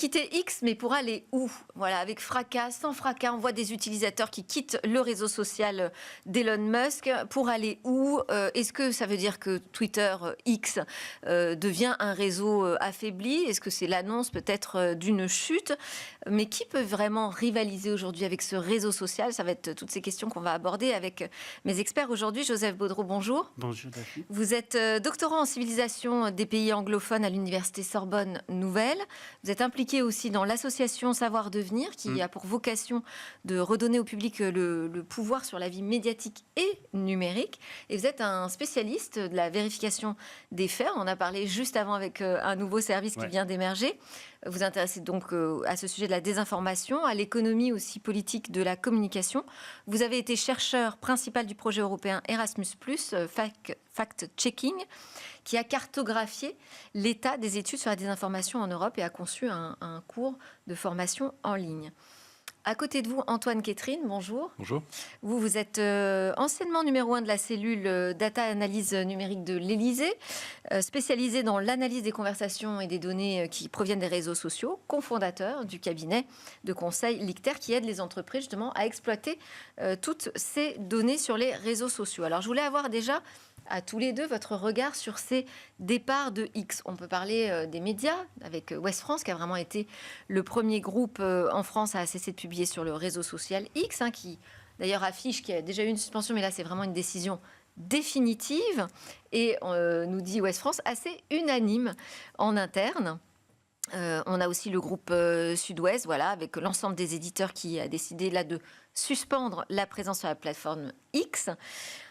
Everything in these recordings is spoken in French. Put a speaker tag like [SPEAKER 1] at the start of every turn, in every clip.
[SPEAKER 1] quitter X, mais pour aller où? Voilà, avec fracas, sans fracas, on voit des utilisateurs qui quittent le réseau social d'Elon Musk. Pour aller où? Est-ce que ça veut dire que Twitter X devient un réseau affaibli? Est-ce que c'est l'annonce peut-être d'une chute? Mais qui peut vraiment rivaliser aujourd'hui avec ce réseau social? Ça va être toutes ces questions qu'on va aborder avec mes experts aujourd'hui. Joseph Baudreau, bonjour.
[SPEAKER 2] Bonjour Daphne.
[SPEAKER 1] Vous êtes doctorant en civilisation des pays anglophones à l'université Sorbonne Nouvelle. Vous êtes impliqué aussi dans l'association Savoir Devenir, qui a pour vocation de redonner au public le pouvoir sur la vie médiatique et numérique. Et vous êtes un spécialiste de la vérification des faits. On en a parlé juste avant avec un nouveau service qui vient d'émerger. Vous vous intéressez donc à ce sujet de la désinformation, à l'économie aussi politique de la communication. Vous avez été chercheur principal du projet européen Erasmus+, Fact-Checking, qui a cartographié l'état des études sur la désinformation en Europe et a conçu un cours de formation en ligne. À côté de vous, Antoine Quétrine, bonjour.
[SPEAKER 3] Bonjour.
[SPEAKER 1] Vous êtes anciennement numéro 1 de la cellule Data Analyse numérique de l'Élysée, spécialisé dans l'analyse des conversations et des données qui proviennent des réseaux sociaux, cofondateur du cabinet de conseil Licter qui aide les entreprises justement à exploiter toutes ces données sur les réseaux sociaux. Alors je voulais avoir déjà à tous les deux votre regard sur ces départs de X. On peut parler des médias avec Ouest France qui a vraiment été le premier groupe en France à cesser de publier sur le réseau social X, qui d'ailleurs affiche qu'il y a déjà eu une suspension, mais là c'est vraiment une décision définitive et nous dit Ouest France assez unanime en interne. On a aussi le groupe Sud-Ouest, voilà, avec l'ensemble des éditeurs qui a décidé là de suspendre la présence sur la plateforme X.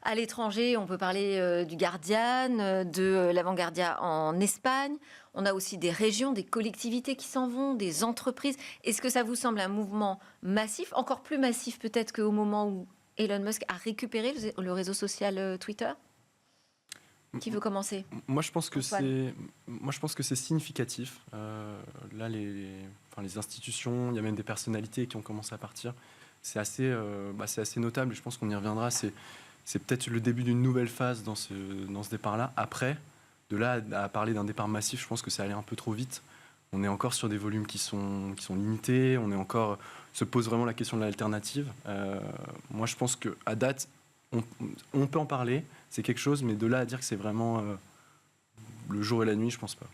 [SPEAKER 1] À l'étranger, on peut parler du Guardian, de l'Avanguardia en Espagne. On a aussi des régions, des collectivités qui s'en vont, des entreprises. Est-ce que ça vous semble un mouvement massif, encore plus massif peut-être qu'au moment où Elon Musk a récupéré le réseau social Twitter ? Qui veut commencer ?
[SPEAKER 3] Moi, je pense que c'est significatif. Là, les institutions, il y a même des personnalités qui ont commencé à partir. C'est assez notable. Et je pense qu'on y reviendra. C'est peut-être le début d'une nouvelle phase dans ce départ-là. Après, de là à parler d'un départ massif, je pense que ça allait un peu trop vite. On est encore sur des volumes qui sont limités. Se pose vraiment la question de l'alternative. Moi, je pense qu'à date, on peut en parler, c'est quelque chose, mais de là à dire que c'est vraiment le jour et la nuit, je pense pas.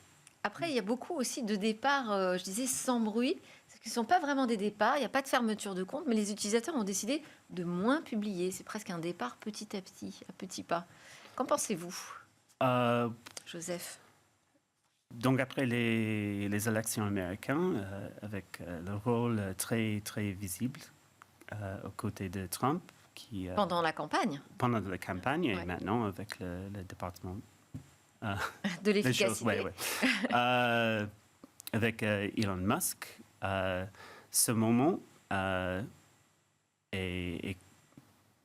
[SPEAKER 1] Après, il y a beaucoup aussi de départs, je disais, sans bruit, qui ne sont pas vraiment des départs, il n'y a pas de fermeture de compte, mais les utilisateurs ont décidé de moins publier. C'est presque un départ petit à petit, à petits pas. Qu'en pensez-vous, Joseph ?
[SPEAKER 2] Donc après les élections américaines, avec le rôle très, très visible aux côtés de Trump,
[SPEAKER 1] pendant la campagne.
[SPEAKER 2] Pendant la campagne et maintenant avec le département
[SPEAKER 1] de l'efficacité.
[SPEAKER 2] Avec Elon Musk, ce moment et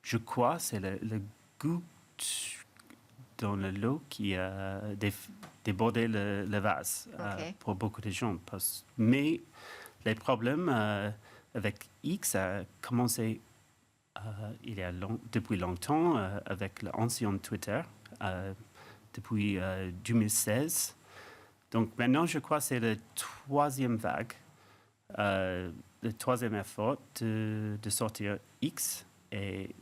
[SPEAKER 2] je crois c'est le goût dans le lot qui a débordé le vase pour beaucoup de gens. Mais les problèmes avec X a commencé depuis longtemps avec l'ancien Twitter, depuis 2016. Donc maintenant, je crois que c'est la troisième vague, le troisième effort de sortir X,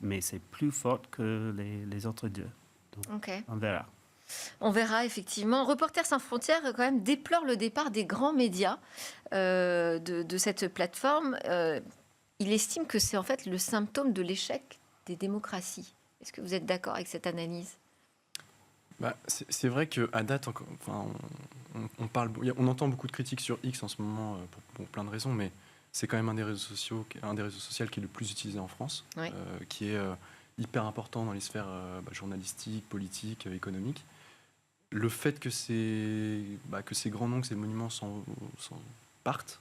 [SPEAKER 2] mais c'est plus fort que les autres deux. Donc, on verra.
[SPEAKER 1] On verra, effectivement. Reporters sans frontières, quand même, déplore le départ des grands médias de cette plateforme. Il estime que c'est en fait le symptôme de l'échec des démocraties. Est-ce que vous êtes d'accord avec cette analyse ?
[SPEAKER 3] C'est vrai qu'à date, on entend beaucoup de critiques sur X en ce moment pour plein de raisons, mais c'est quand même un des réseaux sociaux qui est le plus utilisé en France, qui est hyper important dans les sphères journalistiques, politiques, économiques. Le fait que ces grands noms, que ces monuments partent,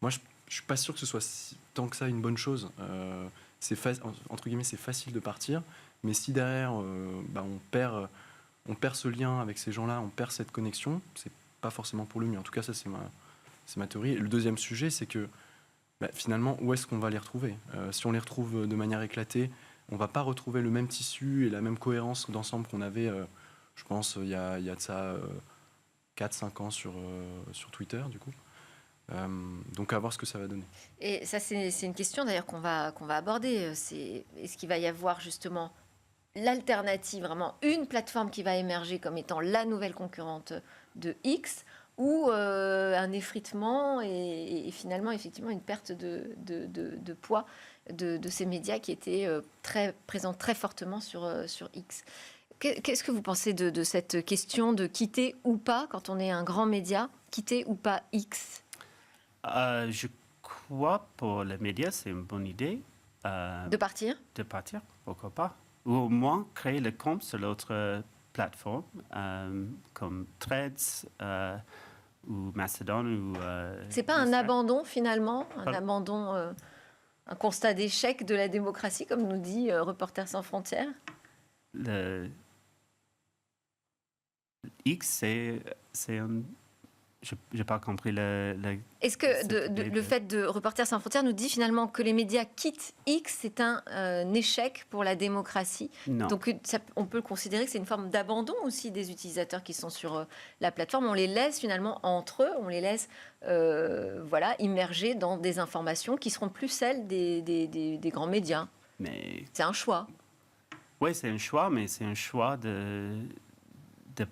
[SPEAKER 3] moi je suis pas sûr que ce soit tant que ça une bonne chose. Entre guillemets, c'est facile de partir, mais si derrière on perd ce lien avec ces gens-là, on perd cette connexion, c'est pas forcément pour le mieux. En tout cas, ça c'est ma théorie. Et le deuxième sujet, c'est que finalement, où est-ce qu'on va les retrouver ? Si on les retrouve de manière éclatée, on va pas retrouver le même tissu et la même cohérence d'ensemble qu'on avait, je pense, il y a de ça 4-5 ans sur Twitter, du coup. Donc à voir ce que ça va donner.
[SPEAKER 1] Et ça, c'est une question d'ailleurs qu'on va aborder. Est-ce qu'il va y avoir justement l'alternative, vraiment une plateforme qui va émerger comme étant la nouvelle concurrente de X, ou un effritement et finalement effectivement une perte de poids de ces médias qui étaient présents très fortement sur X. Qu'est-ce que vous pensez de cette question de quitter ou pas, quand on est un grand média, quitter ou pas X?
[SPEAKER 2] Je crois pour les médias, c'est une bonne idée.
[SPEAKER 1] De partir?
[SPEAKER 2] De partir, pourquoi pas. Ou au moins créer le compte sur l'autre plateforme, comme Threads ou Mastodon.
[SPEAKER 1] C'est pas un abandon finalement, abandon, un constat d'échec de la démocratie, comme nous dit Reporters sans frontières?
[SPEAKER 2] Le X, c'est un... Je n'ai pas compris
[SPEAKER 1] Est-ce que le fait de Reporters sans frontières nous dit finalement que les médias quittent X, c'est un échec pour la démocratie?
[SPEAKER 2] Non.
[SPEAKER 1] Donc on peut considérer que c'est une forme d'abandon aussi des utilisateurs qui sont sur la plateforme. On les laisse finalement entre eux, on les laisse immerger dans des informations qui seront plus celles des grands médias.
[SPEAKER 2] Mais
[SPEAKER 1] c'est un choix.
[SPEAKER 2] Oui, c'est un choix, mais c'est un choix de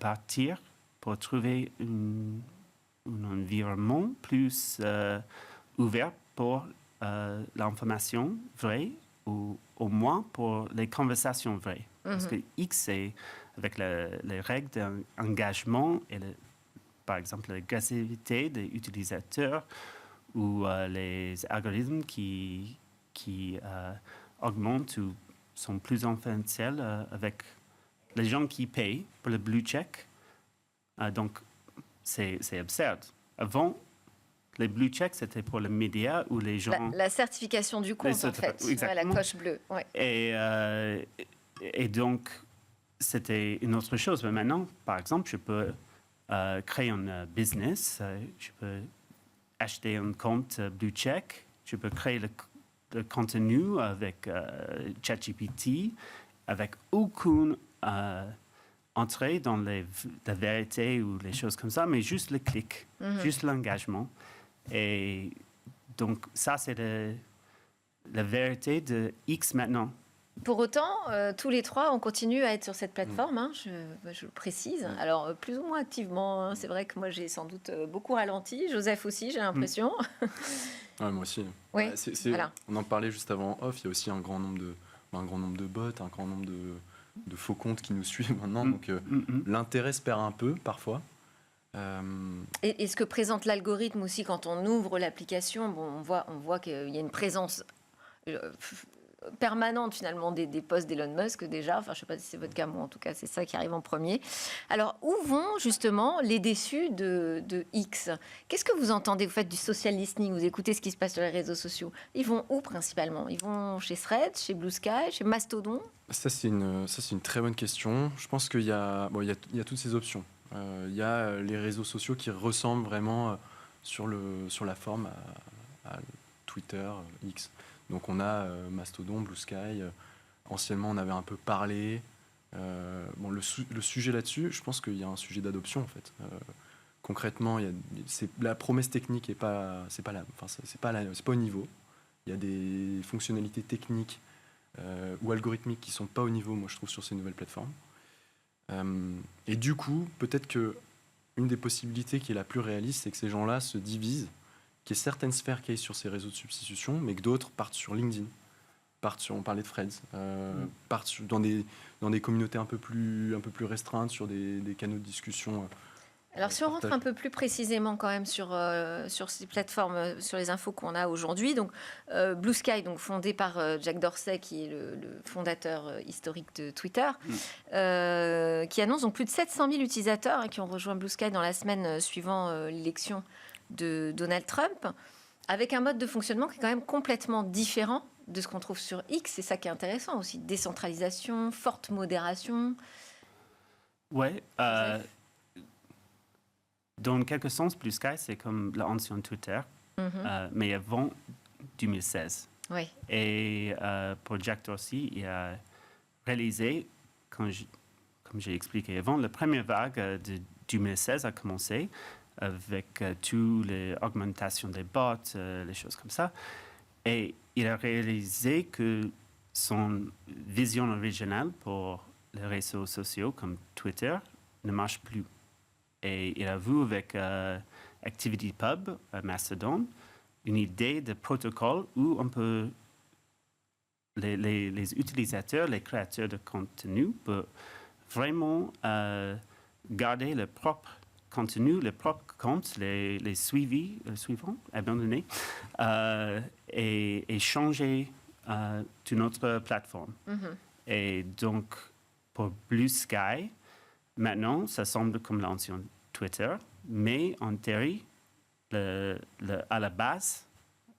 [SPEAKER 2] partir pour trouver un environnement plus ouvert pour l'information vraie, ou au moins pour les conversations vraies. Parce que X, c'est avec les règles d'engagement et par exemple l'agressivité des utilisateurs ou les algorithmes qui augmentent ou sont plus influentiels avec les gens qui payent pour le blue check. Donc, c'est absurde. Avant, les blue checks, c'était pour les médias ou les gens...
[SPEAKER 1] La certification du compte, en fait. La coche bleue. Ouais.
[SPEAKER 2] Et donc, c'était une autre chose. Mais maintenant, par exemple, je peux créer un business. Je peux acheter un compte blue check. Je peux créer le contenu avec ChatGPT, avec aucune entrer dans la vérité ou les choses comme ça, mais juste le clic, juste l'engagement. Et donc, ça, c'est la vérité de X maintenant.
[SPEAKER 1] Pour autant, tous les trois, on continue à être sur cette plateforme, je le précise. Alors, plus ou moins activement. C'est vrai que moi, j'ai sans doute beaucoup ralenti. Joseph aussi, j'ai l'impression.
[SPEAKER 3] Ouais, moi aussi.
[SPEAKER 1] Oui,
[SPEAKER 3] voilà. On en parlait juste avant en off. Il y a aussi un grand nombre de bots, un grand nombre de faux comptes qui nous suivent maintenant. Donc, l'intérêt se perd un peu, parfois.
[SPEAKER 1] Et ce que présente l'algorithme aussi, quand on ouvre l'application, on voit qu'il y a une présence permanente finalement des posts d'Elon Musk déjà. Enfin, je ne sais pas si c'est votre cas, moi en tout cas, c'est ça qui arrive en premier. Alors, où vont justement les déçus de X? Qu'est-ce que vous entendez? Vous faites du social listening, vous écoutez ce qui se passe sur les réseaux sociaux. Ils vont où principalement? Ils vont chez Threads, chez Blue Sky, chez Mastodon?
[SPEAKER 3] Ça, c'est une très bonne question. Je pense qu'il y a toutes ces options. Il y a les réseaux sociaux qui ressemblent vraiment sur la forme à Twitter, X. Donc on a Mastodon, Blue Sky. Anciennement, on avait un peu parlé. Le sujet là-dessus, je pense qu'il y a un sujet d'adoption en fait. Concrètement, la promesse technique est c'est pas au niveau. Il y a des fonctionnalités techniques ou algorithmiques qui sont pas au niveau, moi je trouve, sur ces nouvelles plateformes. Et du coup, peut-être que une des possibilités qui est la plus réaliste, c'est que ces gens-là se divisent, qu'il y ait certaines sphères qui aillent sur ces réseaux de substitution, mais que d'autres partent sur LinkedIn, on parlait de Threads, partent dans des communautés un peu plus restreintes, sur des canaux de discussion.
[SPEAKER 1] Alors, si on rentre un peu plus précisément quand même sur ces plateformes, sur les infos qu'on a aujourd'hui, donc Blue Sky, donc fondé par Jack Dorsey, qui est le fondateur historique de Twitter, qui annonce donc plus de 700 000 utilisateurs qui ont rejoint Blue Sky dans la semaine suivant l'élection de Donald Trump, avec un mode de fonctionnement qui est quand même complètement différent de ce qu'on trouve sur X. C'est ça qui est intéressant aussi, décentralisation, forte modération.
[SPEAKER 2] Ouais. Dans quelque sens, Blue Sky, c'est comme l'ancien Twitter, mais avant 2016.
[SPEAKER 1] Oui.
[SPEAKER 2] Et pour Jack Dorsey, il a réalisé, comme j'ai expliqué avant, la première vague de 2016 a commencé avec toutes les augmentations des bots, les choses comme ça. Et il a réalisé que son vision originale pour les réseaux sociaux comme Twitter ne marche plus. Et il a vu avec ActivityPub à Mastodon une idée de protocole où on peut, les utilisateurs, les créateurs de contenu peuvent vraiment garder leur propre contenu, les propres comptes, les suivants, abandonnés, et changer toute notre plateforme. Et donc, pour Blue Sky, maintenant, ça semble comme l'ancien Twitter, mais en théorie, à la base,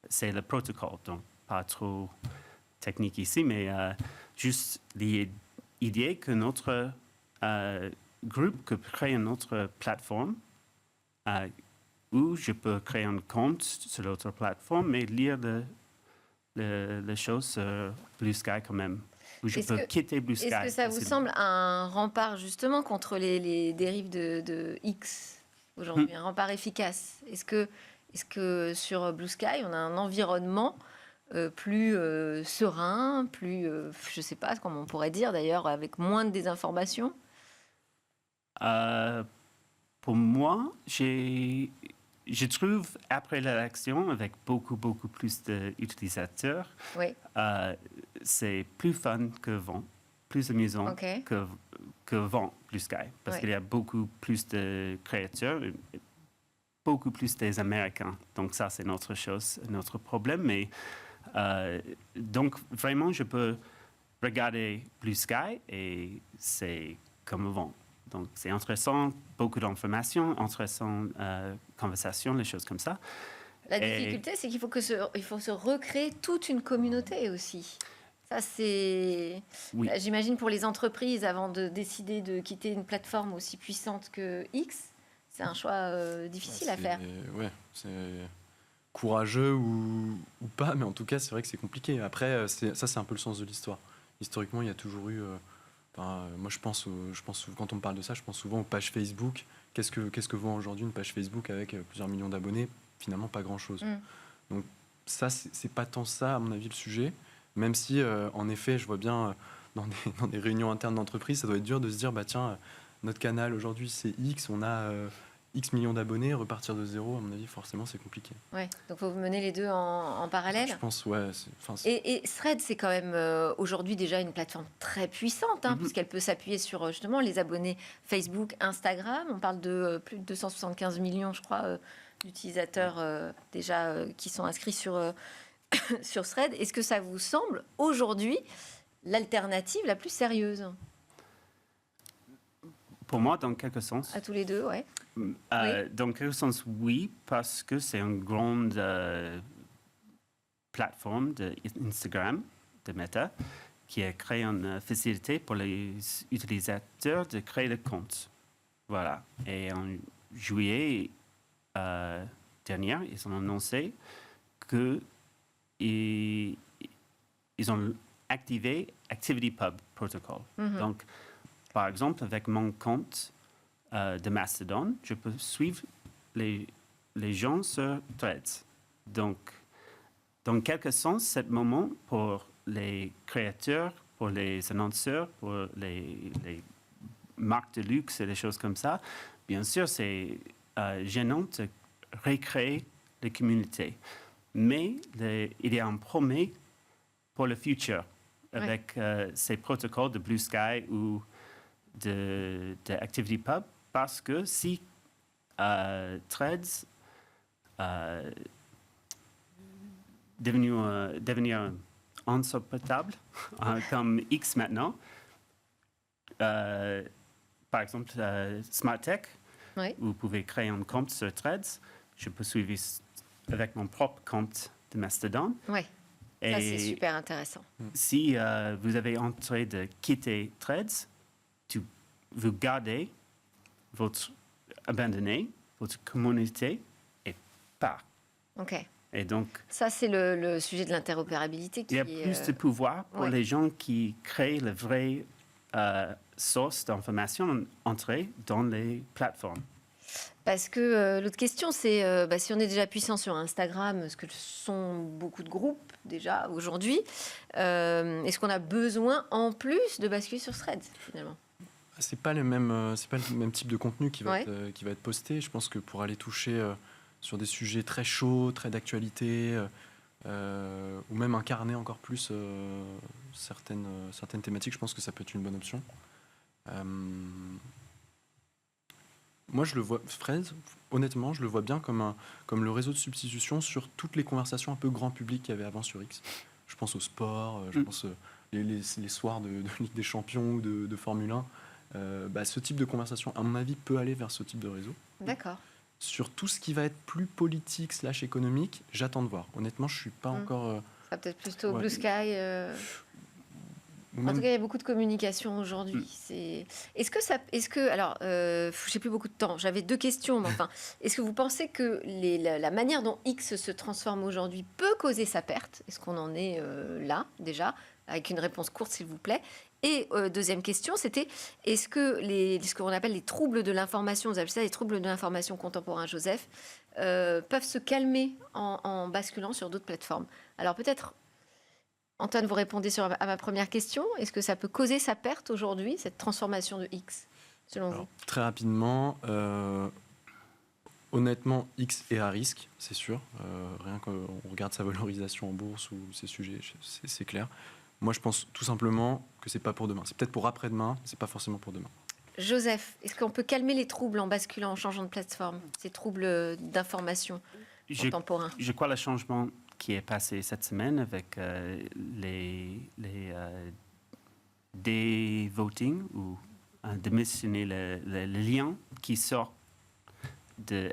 [SPEAKER 2] c'est le protocole. Donc, pas trop technique ici, mais juste l'idée que notre groupe peut créer une autre plateforme où je peux créer un compte sur l'autre plateforme, mais lire les choses sur Blue Sky quand même. Où je peux quitter Blue Sky.
[SPEAKER 1] Est-ce que ça vous semble un rempart justement contre les dérives de X aujourd'hui, un rempart efficace? Est-ce que sur Blue Sky, on a un environnement plus serein, plus, je ne sais pas comment on pourrait dire d'ailleurs, avec moins de désinformation?
[SPEAKER 2] Pour moi, je trouve, après l'élection, avec beaucoup plus d'utilisateurs,
[SPEAKER 1] oui.
[SPEAKER 2] C'est plus fun qu'avant, plus amusant qu'avant Blue Sky, parce qu'il y a beaucoup plus de créateurs, beaucoup plus des Américains. Donc ça, c'est notre chose, notre problème. Mais donc, vraiment, je peux regarder Blue Sky et c'est comme avant. Donc, c'est intéressant, beaucoup d'informations, intéressant conversations, les choses comme ça.
[SPEAKER 1] La difficulté, c'est qu'il faut se recréer toute une communauté aussi. Ça, c'est... Oui. J'imagine pour les entreprises, avant de décider de quitter une plateforme aussi puissante que X, c'est un choix difficile à faire.
[SPEAKER 3] Oui, c'est courageux ou pas, mais en tout cas, c'est vrai que c'est compliqué. Après, ça, c'est un peu le sens de l'histoire. Historiquement, il y a toujours eu... moi, je pense, quand on me parle de ça, je pense souvent aux pages Facebook. Qu'est-ce que vaut aujourd'hui une page Facebook avec plusieurs millions d'abonnés? Finalement, pas grand-chose. Donc ça, c'est pas tant ça, à mon avis, le sujet. Même si, en effet, je vois bien dans des réunions internes d'entreprise, ça doit être dur de se dire, bah tiens, notre canal aujourd'hui, c'est X, on a X millions d'abonnés, repartir de zéro, à mon avis, forcément, c'est compliqué.
[SPEAKER 1] Ouais, donc il faut mener les deux en parallèle.
[SPEAKER 3] Je pense, ouais.
[SPEAKER 1] Et Threads, c'est quand même aujourd'hui déjà une plateforme très puissante, puisqu'elle peut s'appuyer sur justement les abonnés Facebook, Instagram. On parle de plus de 275 millions, je crois, d'utilisateurs déjà qui sont inscrits sur Threads. Est-ce que ça vous semble aujourd'hui l'alternative la plus sérieuse?
[SPEAKER 2] Pour moi, dans quelque sens.
[SPEAKER 1] À tous les deux, ouais.
[SPEAKER 2] Oui. Dans quelque sens, oui, parce que c'est une grande plateforme d'Instagram, de Meta, qui a créé une facilité pour les utilisateurs de créer des comptes. Voilà. Et en juillet dernier, ils ont annoncé qu'ils ont activé ActivityPub Protocol. Donc, par exemple, avec mon compte de Mastodon, je peux suivre les gens sur Threads. Donc, dans quelque sens, c'est le moment pour les créateurs, pour les annonceurs, pour les marques de luxe et des choses comme ça. Bien sûr, c'est gênant de recréer les communautés. Mais il y a un promet pour le futur avec ces protocoles de Blue Sky ou de ActivityPub, parce que si Threads devenir insupportable comme X maintenant, par exemple Smart Tech, vous pouvez créer un compte sur Threads, je peux suivre avec mon propre compte de Mastodon.
[SPEAKER 1] Oui, ça c'est super intéressant.
[SPEAKER 2] Si vous avez envie de quitter Threads, vous gardez votre abandonné, votre communauté et part.
[SPEAKER 1] OK.
[SPEAKER 2] Et donc,
[SPEAKER 1] ça, c'est le sujet de l'interopérabilité.
[SPEAKER 2] Il y a plus de pouvoir pour les gens qui créent la vraie source d'information entrée dans les plateformes.
[SPEAKER 1] Parce que l'autre question, c'est si on est déjà puissant sur Instagram, ce que sont beaucoup de groupes déjà aujourd'hui, est-ce qu'on a besoin en plus de basculer sur Threads finalement?
[SPEAKER 3] C'est pas le même type de contenu qui va être posté. Je pense que pour aller toucher sur des sujets très chauds, très d'actualité, ou même incarner encore plus certaines thématiques, je pense que ça peut être une bonne option. Moi, je le vois, Threads, honnêtement, je le vois bien comme le réseau de substitution sur toutes les conversations un peu grand public qu'il y avait avant sur X. Je pense au sport, je pense les soirs de Ligue des Champions ou de Formule 1. Ce type de conversation, à mon avis, peut aller vers ce type de réseau.
[SPEAKER 1] D'accord.
[SPEAKER 3] Sur tout ce qui va être plus politique / économique, j'attends de voir. Honnêtement, je suis pas encore...
[SPEAKER 1] Ça peut-être plutôt Blue Sky.
[SPEAKER 3] Ou
[SPEAKER 1] En tout cas, il y a beaucoup de communication aujourd'hui. Alors, j'ai plus beaucoup de temps. J'avais 2 questions, mais enfin, est-ce que vous pensez que la manière dont X se transforme aujourd'hui peut causer sa perte? Est-ce qu'on en est là déjà? Avec une réponse courte, s'il vous plaît. Et deuxième question, c'était est-ce que ce qu'on appelle les troubles de l'information, vous appelez ça les troubles de l'information contemporains, Joseph, peuvent se calmer en basculant sur d'autres plateformes? Alors peut-être, Antoine, vous répondez à ma première question. Est-ce que ça peut causer sa perte aujourd'hui, cette transformation de X, selon vous?
[SPEAKER 3] Très rapidement, honnêtement, X est à risque, c'est sûr. Rien qu'on regarde sa valorisation en bourse ou ces sujets, c'est clair. Moi, je pense tout simplement que c'est pas pour demain. C'est peut-être pour après-demain, c'est pas forcément pour demain.
[SPEAKER 1] Joseph, est-ce qu'on peut calmer les troubles en basculant, en changeant de plateforme, ces troubles d'information contemporains?
[SPEAKER 2] Je crois le changement qui est passé cette semaine avec les dévoting ou démissionner le lien qui sort de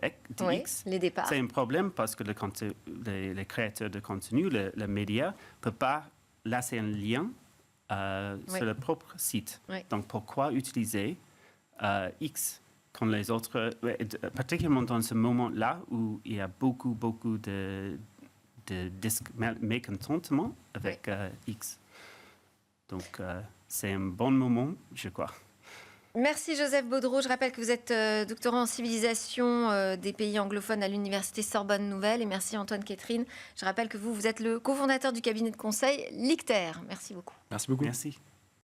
[SPEAKER 2] X.
[SPEAKER 1] Les départs.
[SPEAKER 2] C'est un problème parce que les créateurs de contenu, le média, ne peuvent pas laisser un lien sur leur propre site. Donc, pourquoi utiliser X quand les autres... particulièrement dans ce moment-là où il y a beaucoup de mécontentement avec X. Donc, c'est un bon moment, je crois.
[SPEAKER 1] Merci Joseph Baudreau. Je rappelle que vous êtes doctorant en civilisation des pays anglophones à l'université Sorbonne Nouvelle. Et merci Antoine Quétrine. Je rappelle que vous êtes le cofondateur du cabinet de conseil Licter. Merci beaucoup.
[SPEAKER 3] Merci beaucoup.
[SPEAKER 2] Merci.